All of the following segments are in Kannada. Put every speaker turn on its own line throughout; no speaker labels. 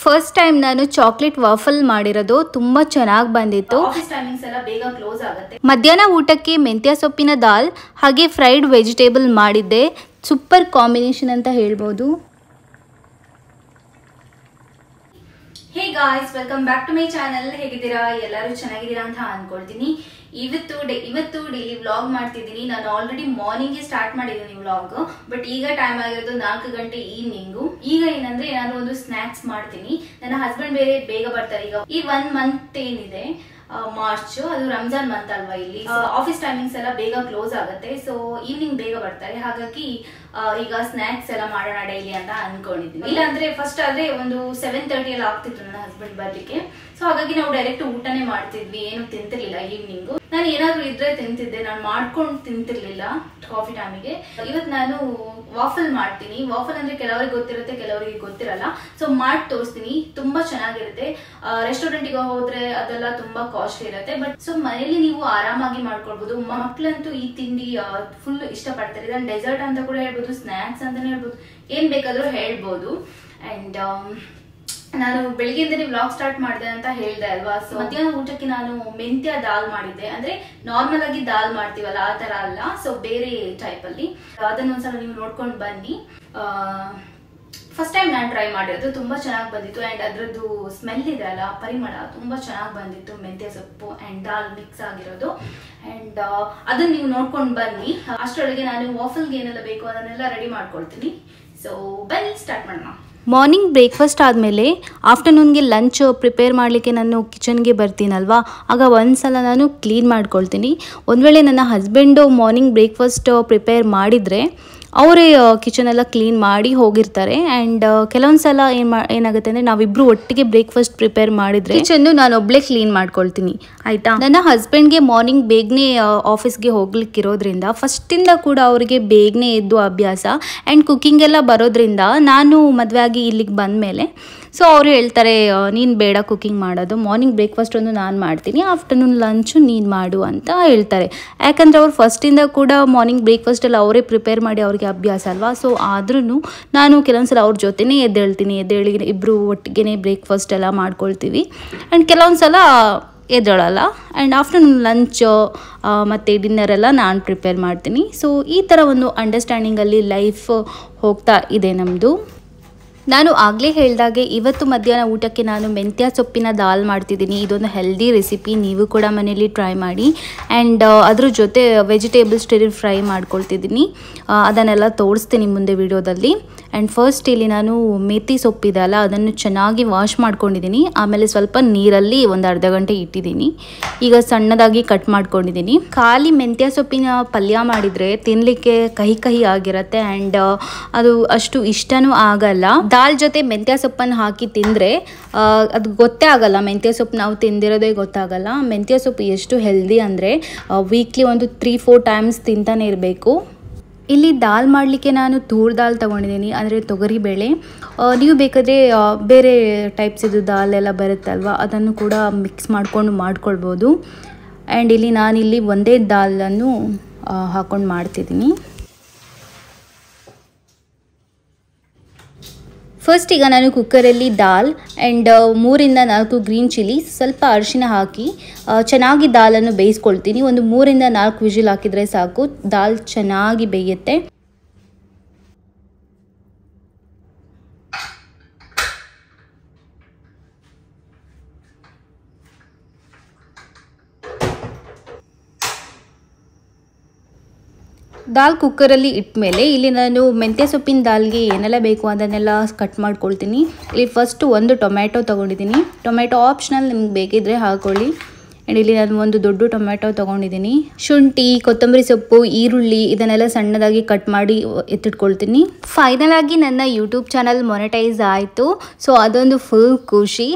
ಫಸ್ಟ್ ಟೈಮ್ ನಾನು ಚಾಕ್ಲೇಟ್ ವಾಫಲ್ ಮಾಡಿರೋದು ತುಂಬಾ ಚೆನ್ನಾಗಿ ಬಂದಿತ್ತು.
ಆಫೀಸ್ ಟೈಮಿಂಗ್ಸ್ ಎಲ್ಲ ಬೇಗ ಕ್ಲೋಸ್ ಆಗುತ್ತೆ.
ಮಧ್ಯಾಹ್ನ ಊಟಕ್ಕೆ ಮೆಂತ್ಯ ಸೊಪ್ಪಿನ ದಾಲ್ ಹಾಗೆ ಫ್ರೈಡ್ ವೆಜಿಟೇಬಲ್ ಮಾಡಿದ್ದೆ. ಸೂಪರ್ ಕಾಂಬಿನೇಷನ್ ಅಂತ ಹೇಳ್ಬೋದು.
Hey guys, welcome back to my channel. ಹೇಗಿದ್ದೀರಾ? ಎಲ್ಲರೂ ಚೆನ್ನಾಗಿದ್ದೀರಾ ಅಂತ ಅನ್ಕೊಳ್ತೀನಿ. ಇವತ್ತು ಡೈಲಿ ವ್ಲಾಗ್ ಮಾಡ್ತಿದ್ದೀನಿ. ನಾನು ಆಲ್ರೆಡಿ ಮಾರ್ನಿಂಗ್ ಸ್ಟಾರ್ಟ್ ಮಾಡಿದ್ದೀನಿ ವ್ಲಾಗ್. ಬಟ್ ಈಗ ಟೈಮ್ ಆಗಿರೋದು 4 ಗಂಟೆ ಈವ್ನಿಂಗು. ಈಗ ಏನಂದ್ರೆ ನಾನು ಒಂದು ಸ್ನಾಕ್ಸ್ ಮಾಡ್ತೀನಿ. ನನ್ನ ಹಸ್ಬೆಂಡ್ ಬೇಗ ಬರ್ತಾರೆ. ಈಗ ಈ 1 ಮಂತ್ ಏನಿದೆ ಮಾರ್ಚ್, ಅದು ರಂಜಾನ್ ಮಂತ್ ಅಲ್ವಾ. ಇಲ್ಲಿ ಆಫೀಸ್ ಟೈಮಿಂಗ್ಸ್ ಎಲ್ಲ ಬೇಗ ಕ್ಲೋಸ್ ಆಗುತ್ತೆ. ಸೊ ಈವ್ನಿಂಗ್ ಬೇಗ ಬರ್ತಾರೆ. ಹಾಗಾಗಿ ಈಗ ಸ್ನಾಕ್ಸ್ ಎಲ್ಲ ಮಾಡೋಣ ಡೈಲಿ ಅಂತ ಅನ್ಕೊಂಡಿದ್ದೀನಿ. ಇಲ್ಲ ಅಂದ್ರೆ ಫಸ್ಟ್ ಆದ್ರೆ ಒಂದು 7:30 ಎಲ್ಲ ಆಗ್ತಿತ್ತು ನನ್ನ ಹಸ್ಬೆಂಡ್ ಬರ್ಲಿಕ್ಕೆ. ಸೊ ಹಾಗಾಗಿ ನಾವು ಡೈರೆಕ್ಟ್ ಊಟನೇ ಮಾಡ್ತಿದ್ವಿ. ಏನು ತಿಂತಿರ್ಲಿಲ್ಲ ಈವ್ನಿಂಗು. ನಾನು ಏನಾದ್ರು ಇದ್ರೆ ತಿಂತಿದ್ದೆ, ನಾನು ಮಾಡ್ಕೊಂಡು ತಿಂತಿರ್ಲಿಲ್ಲ ಕಾಫಿ ಟೈಮಿಗೆ. ಇವತ್ತು ನಾನು ವಾಫಲ್ ಮಾಡ್ತೀನಿ. ವಾಫಲ್ ಅಂದ್ರೆ ಕೆಲವರಿಗೆ ಗೊತ್ತಿರುತ್ತೆ, ಕೆಲವರಿಗೆ ಗೊತ್ತಿರಲ್ಲ. ಸೊ ಮಾಡಿ ತೋರಿಸ್ತೀನಿ. ತುಂಬಾ ಚೆನ್ನಾಗಿರುತ್ತೆ. ರೆಸ್ಟೋರೆಂಟಿಗೆ ಹೋದ್ರೆ ಅದೆಲ್ಲ ತುಂಬಾ ಕಾಸ್ಟ್ಲಿ ಇರುತ್ತೆ. ಬಟ್ ಸೊ ಮನೇಲಿ ನೀವು ಆರಾಮಾಗಿ ಮಾಡ್ಕೊಳ್ಬಹುದು. ಮಕ್ಳಂತೂ ಈ ತಿಂಡಿ ಫುಲ್ ಇಷ್ಟಪಡ್ತಾರೆ. ಇದನ್ನ ಡೆಸರ್ಟ್ ಅಂತ ಕೂಡ ಹೇಳ್ಬೋದು, ಸ್ನಾಕ್ಸ್ ಅಂತಾನೆ ಹೇಳ್ಬೋದು, ಏನ್ ಬೇಕಾದ್ರೂ ಹೇಳ್ಬೋದು. ಅಂಡ್ ನಾನು ಬೆಳಿಗ್ಗೆಯಿಂದನೇ ವ್ಲಾಗ್ ಸ್ಟಾರ್ಟ್ ಮಾಡಿದೆ ಅಂತ ಹೇಳ್ದೆ ಅಲ್ವಾ. ಸೊ ಮಧ್ಯಾಹ್ನ ಊಟಕ್ಕೆ ನಾನು ಮೆಂತ್ಯ ದಾಲ್ ಮಾಡಿದ್ದೆ. ಅಂದ್ರೆ ನಾರ್ಮಲ್ ಆಗಿ ದಾಲ್ ಮಾಡ್ತೀವಲ್ಲ ಆ ತರ ಅಲ್ಲ. ಸೊ ಬೇರೆ ಟೈಪ್ ಅಲ್ಲಿ. ಅದನ್ನೊಂದ್ಸಲ ನೀವು ನೋಡ್ಕೊಂಡು ಬನ್ನಿ. ಫಸ್ಟ್ ಟೈಮ್ ನಾನು ಟ್ರೈ ಮಾಡಿರೋದು, ತುಂಬಾ ಚೆನ್ನಾಗಿ ಬಂದಿತ್ತು. ಅಂಡ್ ಅದ್ರದ್ದು ಸ್ಮೆಲ್ ಇದೆ ಅಲ್ಲ, ಪರಿಮಳ ತುಂಬಾ ಚೆನ್ನಾಗಿ ಬಂದಿತ್ತು. ಮೆಂತ್ಯ ಸೊಪ್ಪು ಅಂಡ್ ದಾಲ್ ಮಿಕ್ಸ್ ಆಗಿರೋದು. ಅಂಡ್ ಅದನ್ನ ನೀವು ನೋಡ್ಕೊಂಡು ಬನ್ನಿ. ಅಷ್ಟರೊಳಗೆ ನಾನು ವಾಫಲ್ಗೆ ಏನೆಲ್ಲ ಬೇಕು ಅದನ್ನೆಲ್ಲ ರೆಡಿ ಮಾಡ್ಕೊಳ್ತೀನಿ. ಸೊ ಬನ್ನಿ ಸ್ಟಾರ್ಟ್ ಮಾಡೋಣ.
ಮಾರ್ನಿಂಗ್ ಬ್ರೇಕ್ಫಾಸ್ಟ್ ಆದಮೇಲೆ ಆಫ್ಟರ್ನೂನ್ಗೆ ಲಂಚ್ ಪ್ರಿಪೇರ್ ಮಾಡಲಿಕ್ಕೆ ನಾನು ಕಿಚನ್ಗೆ ಬರ್ತೀನಲ್ವಾ, ಆಗ ಒಂದ್ಸಲ ನಾನು ಕ್ಲೀನ್ ಮಾಡ್ಕೊಳ್ತೀನಿ. ಒಂದು ವೇಳೆ ನನ್ನ ಹಸ್ಬೆಂಡು ಮಾರ್ನಿಂಗ್ ಬ್ರೇಕ್ಫಾಸ್ಟ್ ಪ್ರಿಪೇರ್ ಮಾಡಿದರೆ ಅವರೇ ಕಿಚನ್ ಎಲ್ಲ ಕ್ಲೀನ್ ಮಾಡಿ ಹೋಗಿರ್ತಾರೆ. ಆ್ಯಂಡ್ ಕೆಲವೊಂದು ಸಲ ಏನಾಗುತ್ತೆ ಅಂದರೆ ನಾವಿಬ್ಬರು ಒಟ್ಟಿಗೆ ಬ್ರೇಕ್ಫಾಸ್ಟ್ ಪ್ರಿಪೇರ್ ಮಾಡಿದರೆ ಕಿಚನ್ನು ನಾನು ಒಬ್ಬಳೇ ಕ್ಲೀನ್ ಮಾಡ್ಕೊಳ್ತೀನಿ, ಆಯಿತಾ. ನನ್ನ ಹಸ್ಬೆಂಡ್ಗೆ ಮಾರ್ನಿಂಗ್ ಬೇಗನೆ ಆಫೀಸ್ಗೆ ಹೋಗ್ಲಿಕ್ಕಿರೋದ್ರಿಂದ ಫಸ್ಟಿಂದ ಕೂಡ ಅವರಿಗೆ ಬೇಗನೆ ಎದ್ದು ಅಭ್ಯಾಸ. ಆ್ಯಂಡ್ ಕುಕ್ಕಿಂಗ್ ಎಲ್ಲ ಬರೋದ್ರಿಂದ ನಾನು ಮದುವೆ ಆಗಿ ಇಲ್ಲಿಗೆ ಬಂದಮೇಲೆ ಸೊ ಅವರು ಹೇಳ್ತಾರೆ, ನೀನು ಬೇಡ ಕುಕ್ಕಿಂಗ್ ಮಾಡೋದು, ಮಾರ್ನಿಂಗ್ ಬ್ರೇಕ್ಫಾಸ್ಟ್ ಒಂದು ನಾನು ಮಾಡ್ತೀನಿ, ಆಫ್ಟರ್ನೂನ್ ಲಂಚು ನೀನು ಮಾಡು ಅಂತ ಹೇಳ್ತಾರೆ. ಯಾಕಂದರೆ ಅವ್ರು ಫಸ್ಟಿಂದ ಕೂಡ ಮಾರ್ನಿಂಗ್ ಬ್ರೇಕ್ಫಾಸ್ಟೆಲ್ಲ ಅವರೇ ಪ್ರಿಪೇರ್ ಮಾಡಿ ಅವ್ರಿಗೆ ಅಭ್ಯಾಸ ಅಲ್ವಾ. ಸೊ ಆದ್ರೂ ನಾನು ಕೆಲವೊಂದು ಸಲ ಅವ್ರ ಜೊತೆನೇ ಎದ್ದೇಳಿ ಇಬ್ಬರು ಒಟ್ಟಿಗೆ ಬ್ರೇಕ್ಫಾಸ್ಟ್ ಎಲ್ಲ ಮಾಡ್ಕೊಳ್ತೀವಿ. ಆ್ಯಂಡ್ ಕೆಲವೊಂದು ಸಲ ಎದ್ದೇಳಲ್ಲ. ಆ್ಯಂಡ್ ಆಫ್ಟರ್ನೂನ್ ಲಂಚ್ ಮತ್ತು ಡಿನ್ನರೆಲ್ಲ ನಾನು ಪ್ರಿಪೇರ್ ಮಾಡ್ತೀನಿ. ಸೊ ಈ ಥರ ಒಂದು ಅಂಡರ್ಸ್ಟ್ಯಾಂಡಿಂಗಲ್ಲಿ ಲೈಫ್ ಹೋಗ್ತಾ ಇದೆ ನಮ್ಮದು. ನಾನು ಆಗಲೇ ಹೇಳಿದಾಗೆ ಇವತ್ತು ಮಧ್ಯಾಹ್ನ ಊಟಕ್ಕೆ ನಾನು ಮೆಂತ್ಯ ಸೊಪ್ಪಿನ ದಾಲ್ ಮಾಡ್ತಿದ್ದೀನಿ. ಇದೊಂದು ಹೆಲ್ದಿ ರೆಸಿಪಿ, ನೀವು ಕೂಡ ಮನೇಲಿ ಟ್ರೈ ಮಾಡಿ. ಆ್ಯಂಡ್ ಅದ್ರ ಜೊತೆ ವೆಜಿಟೇಬಲ್ ಸ್ಟಿರ್ ಫ್ರೈ ಮಾಡ್ಕೊಳ್ತಿದ್ದೀನಿ. ಅದನ್ನೆಲ್ಲ ತೋರಿಸ್ತೀನಿ ಮುಂದೆ ವಿಡಿಯೋದಲ್ಲಿ. ಆ್ಯಂಡ್ ಫಸ್ಟ್ ಇಲ್ಲಿ ನಾನು ಮೇಥಿ ಸೊಪ್ಪಿದೆ ಅಲ್ಲ, ಅದನ್ನು ಚೆನ್ನಾಗಿ ವಾಶ್ ಮಾಡ್ಕೊಂಡಿದ್ದೀನಿ. ಆಮೇಲೆ ಸ್ವಲ್ಪ ನೀರಲ್ಲಿ ಒಂದು ಅರ್ಧ ಗಂಟೆ ಇಟ್ಟಿದ್ದೀನಿ. ಈಗ ಸಣ್ಣದಾಗಿ ಕಟ್ ಮಾಡ್ಕೊಂಡಿದ್ದೀನಿ. ಖಾಲಿ ಮೆಂತ್ಯ ಸೊಪ್ಪಿನ ಪಲ್ಯ ಮಾಡಿದರೆ ತಿನ್ನಲಿಕ್ಕೆ ಕಹಿ ಆಗಿರುತ್ತೆ. ಆ್ಯಂಡ್ ಅದು ಅಷ್ಟು ಇಷ್ಟನೂ ಆಗಲ್ಲ. ದಾಲ್ ಜೊತೆ ಮೆಂತ್ಯ ಸೊಪ್ಪನ್ನು ಹಾಕಿ ತಿಂದರೆ ಅದು ಗೊತ್ತೇ ಆಗಲ್ಲ. ಮೆಂತ್ಯ ಸೊಪ್ಪು ನಾವು ತಿಂದಿರೋದೇ ಗೊತ್ತಾಗಲ್ಲ. ಮೆಂತ್ಯ ಸೊಪ್ಪು ಎಷ್ಟು ಹೆಲ್ದಿ ಅಂದರೆ ವೀಕ್ಲಿ ಒಂದು 3-4 ಟೈಮ್ಸ್ ತಿಂತಾನೆ ಇರಬೇಕು. ಇಲ್ಲಿ ದಾಲ್ ಮಾಡಲಿಕ್ಕೆ ನಾನು ತೂರ್ ದಾಲ್ ತೊಗೊಂಡಿದ್ದೀನಿ, ಅಂದರೆ ತೊಗರಿಬೇಳೆ. ನೀವು ಬೇಕಾದರೆ ಬೇರೆ ಟೈಪ್ಸ್ ಇದು ದಾಲ್ ಎಲ್ಲ ಬರುತ್ತಲ್ವ, ಅದನ್ನು ಕೂಡ ಮಿಕ್ಸ್ ಮಾಡ್ಕೊಳ್ಬೋದು. ಆ್ಯಂಡ್ ಇಲ್ಲಿ ನಾನಿಲ್ಲಿ ಒಂದೇ ದಾಲನ್ನು ಹಾಕ್ಕೊಂಡು ಮಾಡ್ತಿದ್ದೀನಿ. ಫಸ್ಟ್ ಈಗ ನಾನು ಕುಕ್ಕರಲ್ಲಿ ದಾಲ್ ಆ್ಯಂಡ್ 3-4 ಗ್ರೀನ್ ಚಿಲ್ಲಿ, ಸ್ವಲ್ಪ ಅರಿಶಿನ ಹಾಕಿ ಚೆನ್ನಾಗಿ ದಾಲನ್ನು ಬೇಯಿಸ್ಕೊಳ್ತೀನಿ. ಒಂದು 3-4 ವಿಜಿಲ್ ಹಾಕಿದರೆ ಸಾಕು, ದಾಲ್ ಚೆನ್ನಾಗಿ ಬೇಯುತ್ತೆ. ದಾಲ್ ಕುಕ್ಕರಲ್ಲಿ ಇಟ್ಮೇಲೆ ಇಲ್ಲಿ ನಾನು ಮೆಂತ್ಯ ಸೊಪ್ಪಿನ ದಾಲ್ಗೆ ಏನೆಲ್ಲ ಬೇಕು ಅದನ್ನೆಲ್ಲ ಕಟ್ ಮಾಡ್ಕೊಳ್ತೀನಿ. ಇಲ್ಲಿ ಫಸ್ಟು ಒಂದು ಟೊಮ್ಯಾಟೊ ತೊಗೊಂಡಿದ್ದೀನಿ. ಟೊಮ್ಯಾಟೊ ಆಪ್ಷನಲ್, ನಿಮ್ಗೆ ಬೇಕಿದ್ರೆ ಹಾಕ್ಕೊಳ್ಳಿ. ಆ್ಯಂಡ್ ಇಲ್ಲಿ ನಾನು ಒಂದು ದೊಡ್ಡ ಟೊಮ್ಯಾಟೊ ತೊಗೊಂಡಿದ್ದೀನಿ. ಶುಂಠಿ, ಕೊತ್ತಂಬರಿ ಸೊಪ್ಪು, ಈರುಳ್ಳಿ ಇದನ್ನೆಲ್ಲ ಸಣ್ಣದಾಗಿ ಕಟ್ ಮಾಡಿ ಎತ್ತಿಟ್ಕೊಳ್ತೀನಿ. ಫೈನಲ್ ಆಗಿ ನನ್ನ ಯೂಟ್ಯೂಬ್ ಚಾನಲ್ ಮೊನೆಟೈಸ್ ಆಯಿತು. ಸೊ ಅದೊಂದು ಫುಲ್ ಖುಷಿ.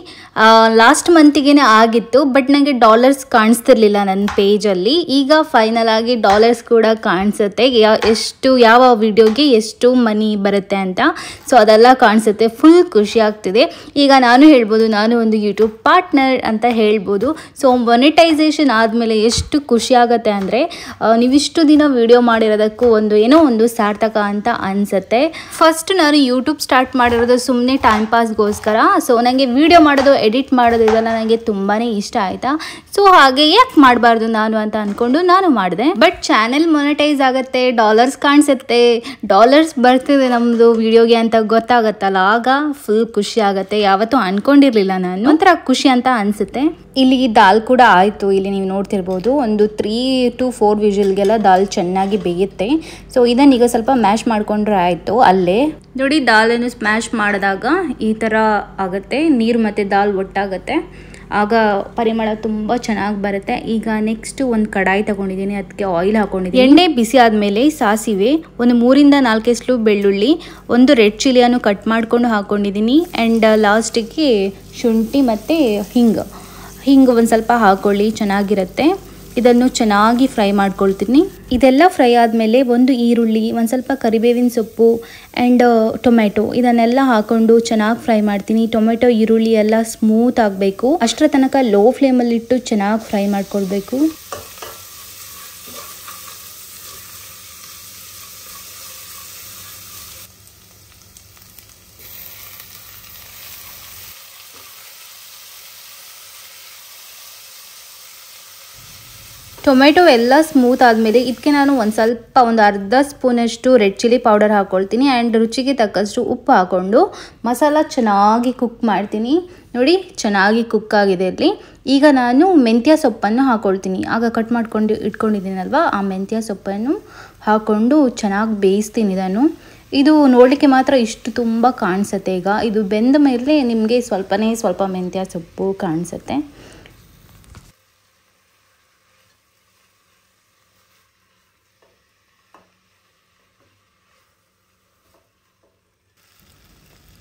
ಲಾಸ್ಟ್ ಮಂತಿಗೆ ಆಗಿತ್ತು, ಬಟ್ ನನಗೆ ಡಾಲರ್ಸ್ ಕಾಣಿಸ್ತಿರ್ಲಿಲ್ಲ ನನ್ನ ಪೇಜಲ್ಲಿ. ಈಗ ಫೈನಲ್ ಆಗಿ ಡಾಲರ್ಸ್ ಕೂಡ ಕಾಣಿಸುತ್ತೆ, ಯಾವ ವಿಡಿಯೋಗೆ ಎಷ್ಟು ಮನಿ ಬರುತ್ತೆ ಅಂತ. ಸೊ ಅದೆಲ್ಲ ಕಾಣಿಸುತ್ತೆ, ಫುಲ್ ಖುಷಿ ಆಗ್ತಿದೆ. ಈಗ ನಾನು ಹೇಳ್ಬೋದು ನಾನು ಒಂದು ಯೂಟ್ಯೂಬ್ ಪಾರ್ಟ್ನರ್ ಅಂತ ಹೇಳ್ಬೋದು. ಸೊ ಮೊನಿಟೈಸೇಷನ್ ಆದಮೇಲೆ ಎಷ್ಟು ಖುಷಿ ಆಗುತ್ತೆ ಅಂದರೆ ನೀವಿಷ್ಟು ದಿನ ವಿಡಿಯೋ ಮಾಡಿರೋದಕ್ಕೂ ಏನೋ ಒಂದು ಸಾರ್ಥಕ ಅಂತ ಅನಿಸುತ್ತೆ. ಫಸ್ಟ್ ನಾನು ಯೂಟ್ಯೂಬ್ ಸ್ಟಾರ್ಟ್ ಮಾಡಿರೋದು ಸುಮ್ಮನೆ ಟೈಮ್ ಪಾಸ್ಗೋಸ್ಕರ. ಸೊ ನನಗೆ ವಿಡಿಯೋ ಮಾಡೋದು ಎಡಿಟ್ ಮಾಡೋದು ಇದೆಲ್ಲ ನನಗೆ ತುಂಬಾ ಇಷ್ಟ ಆಯಿತಾ. ಸೊ ಹಾಗೆ ಯಾಕೆ ಮಾಡಬಾರ್ದು ನಾನು ಅಂತ ಅಂದ್ಕೊಂಡು ನಾನು ಮಾಡಿದೆ. ಬಟ್ ಚಾನೆಲ್ ಮೊನಿಟೈಸ್ ಆಗುತ್ತೆ, ಡಾಲರ್ಸ್ ಕಾಣಿಸುತ್ತೆ, ಡಾಲರ್ಸ್ ಬರ್ತಿದೆ ನಮ್ಮದು ವಿಡಿಯೋಗೆ ಅಂತ ಗೊತ್ತಾಗತ್ತಲ್ಲ, ಆಗ ಫುಲ್ ಖುಷಿ ಆಗುತ್ತೆ. ಯಾವತ್ತೂ ಅಂದ್ಕೊಂಡಿರಲಿಲ್ಲ ನಾನು, ಒಂಥರ ಖುಷಿ ಅಂತ ಅನಿಸುತ್ತೆ. ಇಲ್ಲಿ ದಾಲ್ ಕೂಡ ಆಯಿತು. ಇಲ್ಲಿ ನೀವು ನೋಡ್ತಿರ್ಬೋದು ಒಂದು 3 to 4 ವಿಷಲ್ಗೆಲ್ಲ ದಾಲ್ ಚೆನ್ನಾಗಿ ಬೇಯುತ್ತೆ. ಸೊ ಇದನ್ನೀಗ ಸ್ವಲ್ಪ ಮ್ಯಾಶ್ ಮಾಡಿಕೊಂಡ್ರೆ ಆಯಿತು. ಅಲ್ಲೇ ನೋಡಿ ದಾಲನ್ನು ಸ್ಮ್ಯಾಶ್ ಮಾಡಿದಾಗ ಈ ಥರ ಆಗುತ್ತೆ, ನೀರು ಮತ್ತು ದಾಲ್ ಒಟ್ಟಾಗುತ್ತೆ, ಆಗ ಪರಿಮಳ ತುಂಬ ಚೆನ್ನಾಗಿ ಬರುತ್ತೆ. ಈಗ ನೆಕ್ಸ್ಟ್ ಒಂದು ಕಡಾಯಿ ತಗೊಂಡಿದ್ದೀನಿ, ಅದಕ್ಕೆ ಆಯಿಲ್ ಹಾಕೊಂಡಿದ್ದೀನಿ. ಎಣ್ಣೆ ಬಿಸಿ ಆದಮೇಲೆ ಸಾಸಿವೆ, ಒಂದು 3 to 4 ಎಸಳು ಬೆಳ್ಳುಳ್ಳಿ, ಒಂದು ರೆಡ್ ಚಿಲಿಯನ್ನು ಕಟ್ ಮಾಡಿಕೊಂಡು ಹಾಕ್ಕೊಂಡಿದ್ದೀನಿ. ಆ್ಯಂಡ್ ಲಾಸ್ಟಿಗೆ ಶುಂಠಿ ಮತ್ತು ಹಿಂಗೆ ಒಂದು ಸ್ವಲ್ಪ ಹಾಕ್ಕೊಳ್ಳಿ, ಚೆನ್ನಾಗಿರುತ್ತೆ. ಇದನ್ನು ಚೆನ್ನಾಗಿ ಫ್ರೈ ಮಾಡ್ಕೊಳ್ತೀನಿ. ಇದೆಲ್ಲ ಫ್ರೈ ಆದಮೇಲೆ ಒಂದು ಈರುಳ್ಳಿ, ಒಂದು ಸ್ವಲ್ಪ ಕರಿಬೇವಿನ ಸೊಪ್ಪು ಆ್ಯಂಡ್ ಟೊಮೆಟೊ ಇದನ್ನೆಲ್ಲ ಹಾಕ್ಕೊಂಡು ಚೆನ್ನಾಗಿ ಫ್ರೈ ಮಾಡ್ತೀನಿ. ಟೊಮೆಟೊ ಈರುಳ್ಳಿ ಎಲ್ಲ ಸ್ಮೂತ್ ಆಗಬೇಕು, ಅಷ್ಟರ ತನಕ ಲೋ ಫ್ಲೇಮಲ್ಲಿಟ್ಟು ಚೆನ್ನಾಗಿ ಫ್ರೈ ಮಾಡ್ಕೊಳ್ಬೇಕು. ಟೊಮೆಟೊ ಎಲ್ಲ ಸ್ಮೂತ್ ಆದಮೇಲೆ ಇದಕ್ಕೆ ನಾನು ಒಂದು ಅರ್ಧ ಸ್ಪೂನಷ್ಟು ರೆಡ್ ಚಿಲ್ಲಿ ಪೌಡರ್ ಹಾಕ್ಕೊಳ್ತೀನಿ. ಆ್ಯಂಡ್ ರುಚಿಗೆ ತಕ್ಕಷ್ಟು ಉಪ್ಪು ಹಾಕ್ಕೊಂಡು ಮಸಾಲ ಚೆನ್ನಾಗಿ ಕುಕ್ ಮಾಡ್ತೀನಿ. ನೋಡಿ ಚೆನ್ನಾಗಿ ಕುಕ್ ಆಗಿದೆ ಇಲ್ಲಿ. ಈಗ ನಾನು ಮೆಂತ್ಯ ಸೊಪ್ಪನ್ನು ಹಾಕ್ಕೊಳ್ತೀನಿ. ಆಗ ಕಟ್ ಮಾಡ್ಕೊಂಡು ಇಟ್ಕೊಂಡಿದ್ದೀನಲ್ವ, ಆ ಮೆಂತ್ಯ ಸೊಪ್ಪನ್ನು ಹಾಕ್ಕೊಂಡು ಚೆನ್ನಾಗಿ ಬೇಯಿಸ್ತೀನಿ ಇದನ್ನು. ಇದು ನೋಡಲಿಕ್ಕೆ ಮಾತ್ರ ಇಷ್ಟು ತುಂಬ ಕಾಣಿಸುತ್ತೆ. ಈಗ ಇದು ಬೆಂದ ಮೇಲೆ ನಿಮಗೆ ಸ್ವಲ್ಪ ಮೆಂತ್ಯ ಸೊಪ್ಪು ಕಾಣಿಸುತ್ತೆ.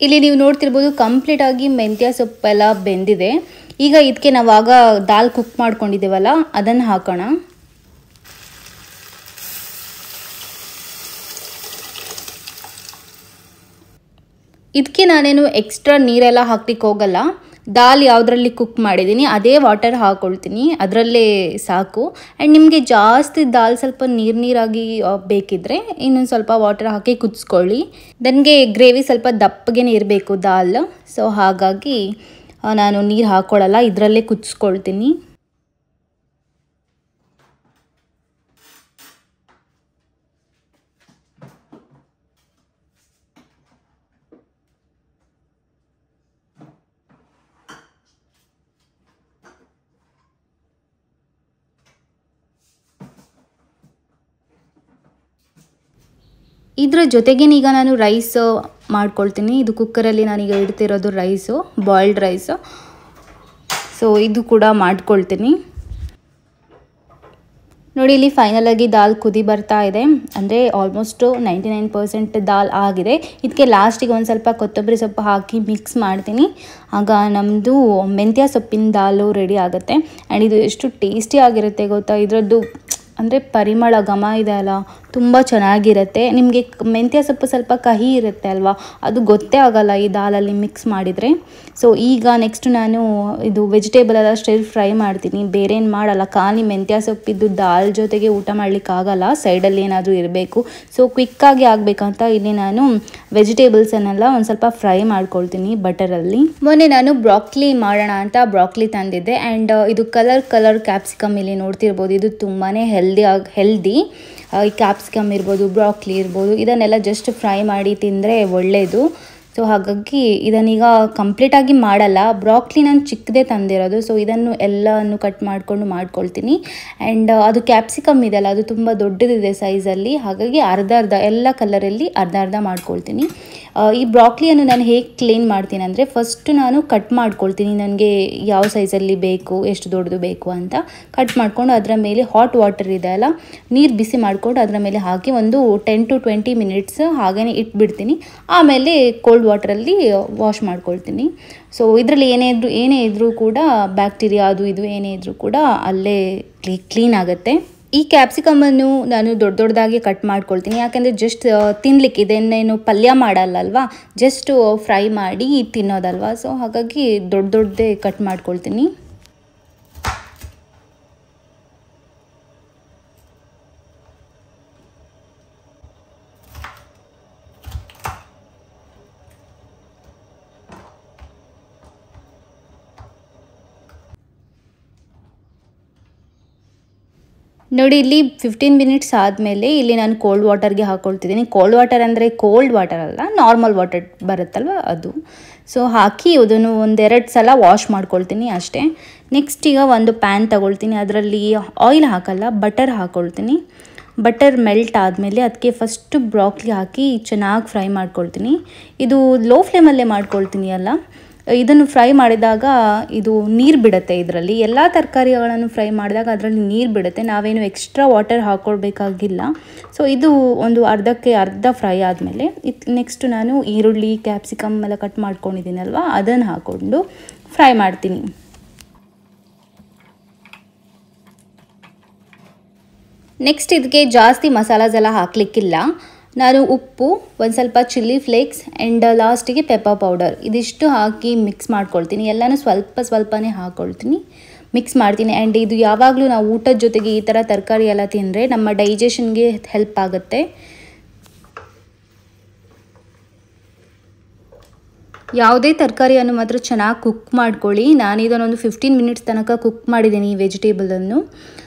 ಇಲ್ಲಿ ನೀವು ನೋಡ್ತಿರ್ಬೋದು ಕಂಪ್ಲೀಟಾಗಿ ಮೆಂತ್ಯ ಸೊಪ್ಪೆಲ್ಲ ಬೆಂದಿದೆ. ಈಗ ಇದಕ್ಕೆ ನಾವಾಗ ದಾಲ್ ಕುಕ್ ಮಾಡ್ಕೊಂಡಿದ್ದೇವಲ್ಲ ಅದನ್ನು ಹಾಕೋಣ. ಇದಕ್ಕೆ ನಾನೇನು ಎಕ್ಸ್ಟ್ರಾ ನೀರೆಲ್ಲ ಹಾಕ್ಲಿಕ್ಕೆ ಹೋಗಲ್ಲ. ದಾಲ್ ಯಾವುದರಲ್ಲಿ ಕುಕ್ ಮಾಡಿದ್ದೀನಿ ಅದೇ ವಾಟರ್ ಹಾಕ್ಕೊಳ್ತೀನಿ, ಅದರಲ್ಲೇ ಸಾಕು. ಆ್ಯಂಡ್ ನಿಮಗೆ ಜಾಸ್ತಿ ದಾಲ್ ಸ್ವಲ್ಪ ನೀರಾಗಿ ಬೇಕಿದ್ದರೆ ಇನ್ನೊಂದು ಸ್ವಲ್ಪ ವಾಟರ್ ಹಾಕಿ ಕುದಿಸ್ಕೊಳ್ಳಿ. ನನಗೆ ಗ್ರೇವಿ ಸ್ವಲ್ಪ ದಪ್ಪಗೆ ಇರಬೇಕು ದಾಲ್, ಸೊ ಹಾಗಾಗಿ ನಾನು ನೀರು ಹಾಕ್ಕೊಳ್ಳಲ್ಲ, ಇದರಲ್ಲೇ ಕುದಿಸ್ಕೊಳ್ತೀನಿ. ಇದರ ಜೊತೆಗೆ ಈಗ ನಾನು ರೈಸ್ ಮಾಡ್ಕೊಳ್ತೀನಿ. ಇದು ಕುಕ್ಕರಲ್ಲಿ ನಾನೀಗ ಇಡ್ತಿರೋದು ರೈಸು, ಬಾಯ್ಲ್ಡ್ ರೈಸು. ಸೊ ಇದು ಕೂಡ ಮಾಡ್ಕೊಳ್ತೀನಿ. ನೋಡಿ ಇಲ್ಲಿ ಫೈನಲಾಗಿ ದಾಲ್ ಕುದಿ ಬರ್ತಾ ಇದೆ, ಅಂದರೆ ಆಲ್ಮೋಸ್ಟು 99% ದಾಲ್ ಆಗಿದೆ. ಇದಕ್ಕೆ ಲಾಸ್ಟಿಗೆ ಒಂದು ಸ್ವಲ್ಪ ಕೊತ್ತಂಬರಿ ಸೊಪ್ಪು ಹಾಕಿ ಮಿಕ್ಸ್ ಮಾಡ್ತೀನಿ. ಆಗ ನಮ್ಮದು ಮೆಂತ್ಯ ಸೊಪ್ಪಿನ ದಾಲು ರೆಡಿ ಆಗುತ್ತೆ. ಆ್ಯಂಡ್ ಇದು ಎಷ್ಟು ಟೇಸ್ಟಿ ಆಗಿರುತ್ತೆ ಗೊತ್ತಾ. ಇದರದ್ದು ಅಂದರೆ ಪರಿಮಳ ಘಮ ಇದೆ ಅಲ್ಲ, ತುಂಬ ಚೆನ್ನಾಗಿರುತ್ತೆ. ನಿಮಗೆ ಮೆಂತ್ಯ ಸೊಪ್ಪು ಸ್ವಲ್ಪ ಕಹಿ ಇರುತ್ತೆ ಅಲ್ವಾ, ಅದು ಗೊತ್ತೇ ಆಗಲ್ಲ ಈ ದಾಲಲ್ಲಿ ಮಿಕ್ಸ್ ಮಾಡಿದರೆ. ಸೊ ಈಗ ನೆಕ್ಸ್ಟ್ ನಾನು ಇದು ವೆಜಿಟೇಬಲ್ ಎಲ್ಲ ಸ್ಟಿರ್ ಫ್ರೈ ಮಾಡ್ತೀನಿ, ಬೇರೆ ಏನು ಮಾಡಲ್ಲ. ಖಾಲಿ ಮೆಂತ್ಯ ಸೊಪ್ಪಿದ್ದು ದಾಲ್ ಜೊತೆಗೆ ಊಟ ಮಾಡಲಿಕ್ಕಾಗಲ್ಲ, ಸೈಡಲ್ಲಿ ಏನಾದರೂ ಇರಬೇಕು. ಸೊ ಕ್ವಿಕ್ಕಾಗಿ ಆಗಬೇಕಂತ ಇಲ್ಲಿ ನಾನು ವೆಜಿಟೇಬಲ್ಸನ್ನೆಲ್ಲ ಒಂದು ಸ್ವಲ್ಪ ಫ್ರೈ ಮಾಡ್ಕೊಳ್ತೀನಿ ಬಟರಲ್ಲಿ. ಮೊನ್ನೆ ನಾನು ಬ್ರಾಕ್ಲಿ ಮಾಡೋಣ ಅಂತ ಬ್ರಾಕ್ಲಿ ತಂದಿದ್ದೆ. ಆ್ಯಂಡ್ ಇದು ಕಲರ್ ಕ್ಯಾಪ್ಸಿಕಮ್ ಇಲ್ಲಿ ನೋಡ್ತಿರ್ಬೋದು, ಇದು ತುಂಬಾ ಹೆಲ್ದಿ. ಈ ಕ್ಯಾಪ್ಸಿಕಮ್ ಇರ್ಬೋದು, ಬ್ರಾಕ್ಲಿ ಇರ್ಬೋದು, ಇದನ್ನೆಲ್ಲ ಜಸ್ಟ್ ಫ್ರೈ ಮಾಡಿ ತಿಂದರೆ ಒಳ್ಳೆಯದು. ಸೊ ಹಾಗಾಗಿ ಇದನ್ನೀಗ ಕಂಪ್ಲೀಟಾಗಿ ಮಾಡಲ್ಲ. ಬ್ರಾಕ್ಲಿ ನಾನು ಚಿಕ್ಕದೇ ತಂದಿರೋದು, ಸೊ ಇದನ್ನು ಎಲ್ಲವನ್ನು ಕಟ್ ಮಾಡ್ಕೊಳ್ತೀನಿ. ಆ್ಯಂಡ್ ಅದು ಕ್ಯಾಪ್ಸಿಕಮ್ ಇದೆಯಲ್ಲ, ಅದು ತುಂಬ ದೊಡ್ಡದಿದೆ ಸೈಜಲ್ಲಿ, ಹಾಗಾಗಿ ಅರ್ಧ ಎಲ್ಲ ಕಲರಲ್ಲಿ ಅರ್ಧ ಮಾಡ್ಕೊಳ್ತೀನಿ. ಈ ಬ್ರಾಕ್ಲಿಯನ್ನು ನಾನು ಹೇಗೆ ಕ್ಲೀನ್ ಮಾಡ್ತೀನಿ ಅಂದರೆ, ಫಸ್ಟ್ ನಾನು ಕಟ್ ಮಾಡ್ಕೊಳ್ತೀನಿ. ನನಗೆ ಯಾವ ಸೈಜಲ್ಲಿ ಬೇಕು, ಎಷ್ಟು ದೊಡ್ಡದು ಬೇಕು ಅಂತ ಕಟ್ ಮಾಡಿಕೊಂಡು ಅದರ ಮೇಲೆ ಹಾಟ್ ವಾಟರ್ ಇದೆ ಅಲ್ಲ, ನೀರು ಬಿಸಿ ಮಾಡಿಕೊಂಡು ಅದರ ಮೇಲೆ ಹಾಕಿ ಒಂದು 10 to 20 minutes ಹಾಗೇ ಇಟ್ಬಿಡ್ತೀನಿ. ಆಮೇಲೆ ಕೋಲ್ಡ್ ವಾಟರಲ್ಲಿ ವಾಶ್ ಮಾಡ್ಕೊಳ್ತೀನಿ. ಸೊ ಇದರಲ್ಲಿ ಏನೇ ಇದ್ರೂ ಕೂಡ ಬ್ಯಾಕ್ಟೀರಿಯಾ ಅದು ಇದು ಏನೇ ಇದ್ರೂ ಕೂಡ ಅಲ್ಲೇ ಕ್ಲೀನ್ ಆಗುತ್ತೆ. ಈ ಕ್ಯಾಪ್ಸಿಕಮನ್ನು ನಾನು ದೊಡ್ಡದಾಗಿ ಕಟ್ ಮಾಡ್ಕೊಳ್ತೀನಿ, ಯಾಕೆಂದರೆ ಜಸ್ಟ್ ತಿನ್ನಲಿಕ್ಕೆ, ಇದನ್ನೇನು ಪಲ್ಯ ಮಾಡಲ್ಲ ಅಲ್ವಾ, ಜಸ್ಟ್ ಫ್ರೈ ಮಾಡಿ ತಿನ್ನೋದಲ್ವಾ. ಸೊ ಹಾಗಾಗಿ ದೊಡ್ಡದೇ ಕಟ್ ಮಾಡ್ಕೊಳ್ತೀನಿ. ನೋಡಿ ಇಲ್ಲಿ 15 ಮಿನಿಟ್ಸ್ ಆದಮೇಲೆ ಇಲ್ಲಿ ನಾನು ಕೋಲ್ಡ್ ವಾಟರ್ಗೆ ಹಾಕ್ಕೊಳ್ತಿದ್ದೀನಿ. ಕೋಲ್ಡ್ ವಾಟರ್ ಅಂದರೆ ಕೋಲ್ಡ್ ವಾಟರ್ ಅಲ್ಲ, ನಾರ್ಮಲ್ ವಾಟರ್ ಬರುತ್ತಲ್ವ ಅದು. ಸೊ ಹಾಕಿ ಅದನ್ನು ಒಂದೆರಡು ಸಲ ವಾಶ್ ಮಾಡ್ಕೊಳ್ತೀನಿ ಅಷ್ಟೇ. ನೆಕ್ಸ್ಟ್ ಈಗ ಒಂದು ಪ್ಯಾನ್ ತಗೊಳ್ತೀನಿ, ಅದರಲ್ಲಿ ಆಯಿಲ್ ಹಾಕಲ್ಲ, ಬಟರ್ ಹಾಕ್ಕೊಳ್ತೀನಿ. ಬಟರ್ ಮೆಲ್ಟ್ ಆದಮೇಲೆ ಅದಕ್ಕೆ ಫಸ್ಟು ಬ್ರಾಕ್ಲಿ ಹಾಕಿ ಚೆನ್ನಾಗಿ ಫ್ರೈ ಮಾಡ್ಕೊಳ್ತೀನಿ. ಇದು ಲೋ ಫ್ಲೇಮಲ್ಲೇ ಮಾಡ್ಕೊಳ್ತೀನಿ ಅಲ್ಲ. ಇದನ್ನು ಫ್ರೈ ಮಾಡಿದಾಗ ಇದು ನೀರು ಬಿಡುತ್ತೆ. ಇದರಲ್ಲಿ ಎಲ್ಲ ತರಕಾರಿಗಳನ್ನು ಫ್ರೈ ಮಾಡಿದಾಗ ಅದರಲ್ಲಿ ನೀರು ಬಿಡುತ್ತೆ, ನಾವೇನು ಎಕ್ಸ್ಟ್ರಾ ವಾಟರ್ ಹಾಕ್ಕೊಳ್ಬೇಕಾಗಿಲ್ಲ. ಸೊ ಇದು ಒಂದು ಅರ್ಧ ಫ್ರೈ ಆದಮೇಲೆ ನೆಕ್ಸ್ಟ್ ನಾನು ಈರುಳ್ಳಿ, ಕ್ಯಾಪ್ಸಿಕಮ್ ಎಲ್ಲ ಕಟ್ ಮಾಡ್ಕೊಂಡಿದ್ದೀನಲ್ವ, ಅದನ್ನು ಹಾಕ್ಕೊಂಡು ಫ್ರೈ ಮಾಡ್ತೀನಿ. ನೆಕ್ಸ್ಟ್ ಇದಕ್ಕೆ ಜಾಸ್ತಿ ಮಸಾಲಾಸ್ ಎಲ್ಲ ಹಾಕಲಿಕ್ಕಿಲ್ಲ. ನಾನು ಉಪ್ಪು, ಒಂದು ಸ್ವಲ್ಪ ಚಿಲ್ಲಿ ಫ್ಲೇಕ್ಸ್ ಆ್ಯಂಡ್ ಲಾಸ್ಟಿಗೆ ಪೆಪ್ಪರ್ ಪೌಡರ್ ಇದಿಷ್ಟು ಹಾಕಿ ಮಿಕ್ಸ್ ಮಾಡ್ಕೊಳ್ತೀನಿ. ಎಲ್ಲನೂ ಸ್ವಲ್ಪನೇ ಹಾಕ್ಕೊಳ್ತೀನಿ, ಮಿಕ್ಸ್ ಮಾಡ್ತೀನಿ. ಆ್ಯಂಡ್ ಇದು ಯಾವಾಗಲೂ ನಾವು ಊಟದ ಜೊತೆಗೆ ಈ ಥರ ತರಕಾರಿ ಎಲ್ಲ ತಿಂದರೆ ನಮ್ಮ ಡೈಜೆಷನ್ಗೆ ಹೆಲ್ಪ್ ಆಗುತ್ತೆ. ಯಾವುದೇ ತರಕಾರಿಯನ್ನು ಮಾತ್ರ ಚೆನ್ನಾಗಿ ಕುಕ್ ಮಾಡ್ಕೊಳ್ಳಿ. ನಾನು ಇದನ್ನೊಂದು 15 ಮಿನಿಟ್ಸ್ ತನಕ ಕುಕ್ ಮಾಡಿದ್ದೀನಿ. ಈ ವೆಜಿಟೇಬಲನ್ನು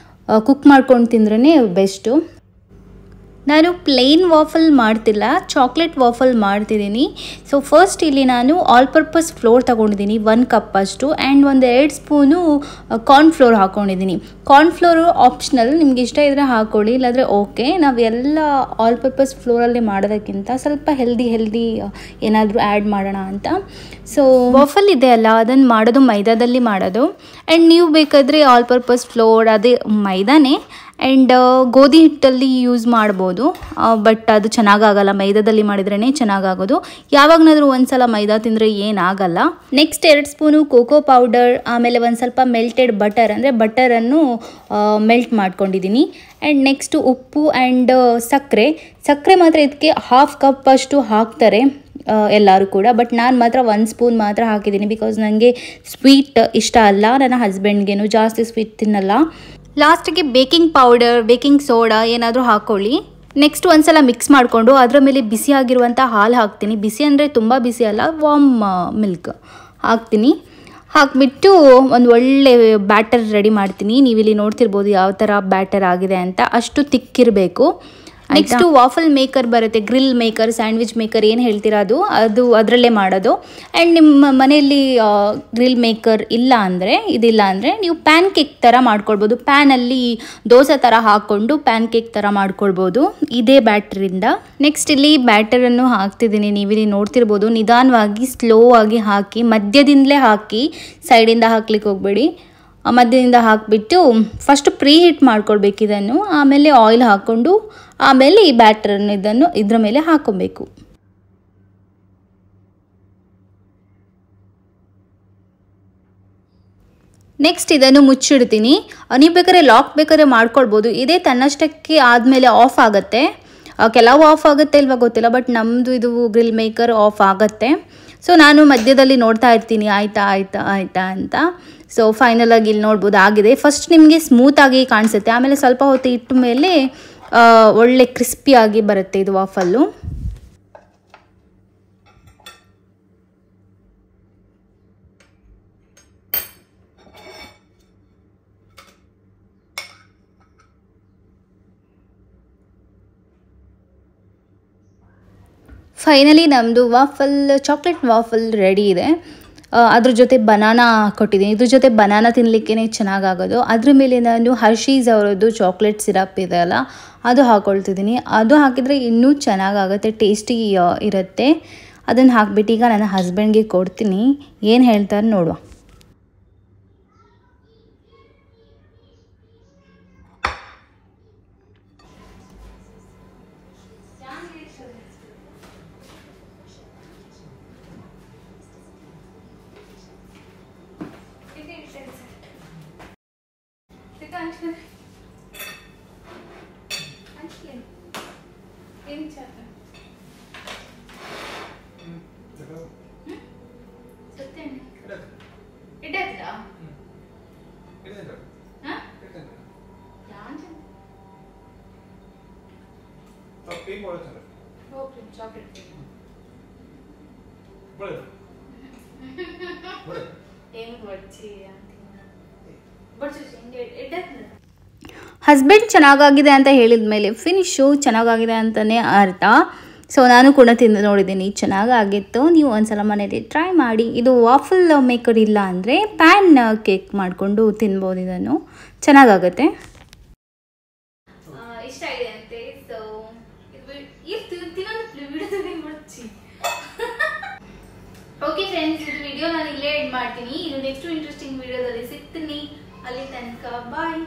ಕುಕ್ ಮಾಡ್ಕೊಂಡು ತಿಂದ್ರೇ ಬೆಸ್ಟು. ನಾನು ಪ್ಲೇನ್ ವಾಫಲ್ ಮಾಡ್ತಿಲ್ಲ, ಚಾಕ್ಲೇಟ್ ವಾಫಲ್ ಮಾಡ್ತಿದ್ದೀನಿ. ಸೊ ಫಸ್ಟ್ ಇಲ್ಲಿ ನಾನು ಆಲ್ ಪರ್ಪಸ್ ಫ್ಲೋರ್ ತೊಗೊಂಡಿದ್ದೀನಿ 1 ಕಪ್ ಅಷ್ಟು, ಆ್ಯಂಡ್ ಒಂದು 2 ಸ್ಪೂನು ಕಾರ್ನ್ಫ್ಲೋರ್ ಹಾಕ್ಕೊಂಡಿದ್ದೀನಿ. ಕಾರ್ನ್ಫ್ಲೋರು ಆಪ್ಷನಲ್, ನಿಮ್ಗೆ ಇಷ್ಟ ಇದ್ದರೆ ಹಾಕ್ಕೊಳ್ಳಿ, ಇಲ್ಲಾಂದರೆ ಓಕೆ. ನಾವೆಲ್ಲ ಆಲ್ ಪರ್ಪಸ್ ಫ್ಲೋರಲ್ಲಿ ಮಾಡೋದಕ್ಕಿಂತ ಸ್ವಲ್ಪ ಹೆಲ್ದಿ ಏನಾದರೂ ಆ್ಯಡ್ ಮಾಡೋಣ ಅಂತ. ಸೊ ವಾಫಲ್ ಇದೆ ಅಲ್ಲ, ಅದನ್ನು ಮಾಡೋದು ಮೈದಾದಲ್ಲಿ ಮಾಡೋದು. ಆ್ಯಂಡ್ ನೀವು ಬೇಕಾದರೆ ಆಲ್ ಪರ್ಪಸ್ ಫ್ಲೋರ್ ಅದೇ ಮೈದಾನೇ ಆ್ಯಂಡ್ ಗೋಧಿ ಹಿಟ್ಟಲ್ಲಿ ಯೂಸ್ ಮಾಡ್ಬೋದು, ಬಟ್ ಅದು ಚೆನ್ನಾಗಾಗಲ್ಲ. ಮೈದಾದಲ್ಲಿ ಮಾಡಿದ್ರೇ ಚೆನ್ನಾಗಾಗೋದು. ಯಾವಾಗನಾದರೂ ಒಂದು ಸಲ ಮೈದಾ ತಿಂದರೆ ಏನಾಗಲ್ಲ. ನೆಕ್ಸ್ಟ್ 2 ಸ್ಪೂನು ಕೋಕೋ ಪೌಡರ್, ಆಮೇಲೆ ಒಂದು ಸ್ವಲ್ಪ ಮೆಲ್ಟೆಡ್ ಬಟರ್ ಅಂದರೆ ಬಟರನ್ನು ಮೆಲ್ಟ್ ಮಾಡ್ಕೊಂಡಿದ್ದೀನಿ. ಆ್ಯಂಡ್ ನೆಕ್ಸ್ಟು ಉಪ್ಪು ಆ್ಯಂಡ್ ಸಕ್ಕರೆ ಮಾತ್ರ ಇದಕ್ಕೆ 1/2 ಕಪ್ ಅಷ್ಟು ಹಾಕ್ತಾರೆ ಎಲ್ಲರೂ ಕೂಡ, ಬಟ್ ನಾನು ಮಾತ್ರ 1 ಸ್ಪೂನ್ ಮಾತ್ರ ಹಾಕಿದ್ದೀನಿ. ಬಿಕಾಸ್ ನನಗೆ ಸ್ವೀಟ್ ಇಷ್ಟ ಅಲ್ಲ, ನನ್ನ ಹಸ್ಬೆಂಡ್ಗೇನು ಜಾಸ್ತಿ ಸ್ವೀಟ್ ತಿನ್ನಲ್ಲ. ಲಾಸ್ಟಿಗೆ ಬೇಕಿಂಗ್ ಪೌಡರ್, ಬೇಕಿಂಗ್ ಸೋಡಾ ಏನಾದರೂ ಹಾಕ್ಕೊಳ್ಳಿ. ನೆಕ್ಸ್ಟ್ ಒಂದು ಸಲ ಮಿಕ್ಸ್ ಮಾಡಿಕೊಂಡು ಅದರ ಮೇಲೆ ಬಿಸಿಯಾಗಿರುವಂಥ ಹಾಲು ಹಾಕ್ತೀನಿ. ಬಿಸಿ ಅಂದರೆ ತುಂಬ ಬಿಸಿ ಅಲ್ಲ, ವಾರ್ಮ್ ಮಿಲ್ಕ್ ಹಾಕ್ತೀನಿ. ಹಾಕಿಬಿಟ್ಟು ಒಂದು ಒಳ್ಳೆ ಬ್ಯಾಟರ್ ರೆಡಿ ಮಾಡ್ತೀನಿ. ನೀವಿಲ್ಲಿ ನೋಡ್ತಿರ್ಬೋದು ಯಾವ ಥರ ಬ್ಯಾಟರ್ ಆಗಿದೆ ಅಂತ, ಅಷ್ಟು ತಿಕ್ಕಿರಬೇಕು. ನೆಕ್ಸ್ಟು ವಾಫಲ್ ಮೇಕರ್ ಬರುತ್ತೆ, ಗ್ರಿಲ್ ಮೇಕರ್, ಸ್ಯಾಂಡ್ವಿಚ್ ಮೇಕರ್ ಏನು ಹೇಳ್ತೀರಾ ಅದು ಅದರಲ್ಲೇ ಮಾಡೋದು. ಆ್ಯಂಡ್ ನಿಮ್ಮ ಮನೆಯಲ್ಲಿ ಗ್ರಿಲ್ ಮೇಕರ್ ಇದಿಲ್ಲ ಅಂದರೆ ನೀವು ಪ್ಯಾನ್ ಕೇಕ್ ಥರ ಮಾಡ್ಕೊಳ್ಬೋದು. ಪ್ಯಾನಲ್ಲಿ ದೋಸೆ ಥರ ಹಾಕ್ಕೊಂಡು ಪ್ಯಾನ್ ಕೇಕ್ ಥರ ಮಾಡ್ಕೊಳ್ಬೋದು ಇದೇ ಬ್ಯಾಟ್ರಿಂದ. ನೆಕ್ಸ್ಟ್ ಇಲ್ಲಿ ಬ್ಯಾಟರನ್ನು ಹಾಕ್ತಿದ್ದೀನಿ. ನೀವಿಲ್ಲಿ ನೋಡ್ತಿರ್ಬೋದು, ನಿಧಾನವಾಗಿ ಸ್ಲೋ ಆಗಿ ಹಾಕಿ, ಮಧ್ಯದಿಂದಲೇ ಹಾಕಿ, ಸೈಡಿಂದ ಹಾಕ್ಲಿಕ್ಕೆ ಹೋಗಬೇಡಿ. ಮಧ್ಯದಿಂದ ಹಾಕಿಬಿಟ್ಟು ಫಸ್ಟ್ ಪ್ರೀ ಹೀಟ್ ಮಾಡ್ಕೊಳ್ಬೇಕು ಇದನ್ನು, ಆಮೇಲೆ ಆಯಿಲ್ ಹಾಕ್ಕೊಂಡು ಆಮೇಲೆ ಈ ಬ್ಯಾಟರನ್ನು ಇದ್ರ ಮೇಲೆ ಹಾಕ್ಕೊಬೇಕು. ನೆಕ್ಸ್ಟ್ ಇದನ್ನು ಮುಚ್ಚಿಡ್ತೀನಿ. ನೀವು ಬೇಕಾದ್ರೆ ಮಾಡ್ಕೊಳ್ಬೋದು. ಇದೇ ತನ್ನಷ್ಟಕ್ಕೆ ಆದಮೇಲೆ ಆಫ್ ಆಗುತ್ತೆ. ಕೆಲವು ಆಫ್ ಆಗುತ್ತೆ ಇಲ್ವಾ ಗೊತ್ತಿಲ್ಲ, ಬಟ್ ನಮ್ಮದು ಇದು ಗ್ರಿಲ್ ಮೇಕರ್ ಆಫ್ ಆಗುತ್ತೆ. ಸೊ ನಾನು ಮಧ್ಯದಲ್ಲಿ ನೋಡ್ತಾ ಇರ್ತೀನಿ ಆಯಿತಾ ಅಂತ. ಸೊ ಫೈನಲಾಗಿ ಇಲ್ಲಿ ನೋಡ್ಬೋದು ಆಗಿದೆ. ಫಸ್ಟ್ ನಿಮಗೆ ಸ್ಮೂತಾಗಿ ಕಾಣಿಸುತ್ತೆ, ಆಮೇಲೆ ಸ್ವಲ್ಪ ಹೊತ್ತು ಇಟ್ಟ ಮೇಲೆ ಒಳ್ಳೆ ಕ್ರಿಸ್ಪಿಯಾಗಿ ಬರುತ್ತೆ ಇದು ವಾಫಲ್ಲು. ಫೈನಲಿ ನಮ್ಮದು ಚಾಕ್ಲೇಟ್ ವಾಫಲ್ ರೆಡಿ ಇದೆ. ಅದ್ರ ಜೊತೆ ಬನಾನಾ ಕೊಟ್ಟಿದ್ದೀನಿ. ಇದ್ರ ಜೊತೆ ಬನಾನಾ ತಿನ್ನಲಿಕ್ಕೇ ಚೆನ್ನಾಗಾಗೋದು. ಅದ್ರ ಮೇಲೆ ನಾನು ಹರ್ಷೀಸ್ ಅವರದ್ದು ಚಾಕ್ಲೇಟ್ ಸಿರಪ್ ಇದೆ ಅಲ್ಲ, ಅದು ಹಾಕ್ಕೊಳ್ತಿದ್ದೀನಿ. ಅದು ಹಾಕಿದರೆ ಇನ್ನೂ ಚೆನ್ನಾಗಾಗುತ್ತೆ, ಟೇಸ್ಟಿ ಇರುತ್ತೆ. ಅದನ್ನು ಹಾಕ್ಬಿಟ್ಟು ಈಗ ನನ್ನ ಹಸ್ಬೆಂಡ್ಗೆ ಕೊಡ್ತೀನಿ, ಏನು ಹೇಳ್ತಾರೆ ನೋಡುವ. ಹಸ್ಬೆಂಡ್ ಚೆನ್ನಾಗಾಗಿದೆ ಅಂತ ಹೇಳಿದ ಮೇಲೆ ಫಿನಿಶು ಚೆನ್ನಾಗಾಗಿದೆ ಅಂತಲೇ ಅರ್ಥ. ಸೊ ನಾನು ಕೂಡ ತಿಂದು ನೋಡಿದ್ದೀನಿ, ಚೆನ್ನಾಗಾಗಿತ್ತು. ನೀವು ಒಂದ್ಸಲ ಮನೇಲಿ ಟ್ರೈ ಮಾಡಿ. ಇದು ವಾಫಲ್ ಮೇಕರ್ ಇಲ್ಲ ಅಂದರೆ ಪ್ಯಾನ್ ಕೇಕ್ ಮಾಡಿಕೊಂಡು ತಿನ್ಬೋದು, ಇದನ್ನು ಚೆನ್ನಾಗಾಗುತ್ತೆ.
ಇಷ್ಟ ಇದೆ ಅಂತೆ. ಸೊ ಓಕೆ ಫ್ರೆಂಡ್ಸ್, ಇದು ವಿಡಿಯೋ ನಾನು ಇಲ್ಲೇ ಎಂಡ್ ಮಾಡ್ತೀನಿ. ಇದು ನೆಕ್ಸ್ಟ್ ಇಂಟ್ರೆಸ್ಟಿಂಗ್ ವಿಡಿಯೋದಲ್ಲಿ ಸಿಗ್ತೀನಿ. ಅಲ್ಲಿ ತನಕ ಬಾಯ್.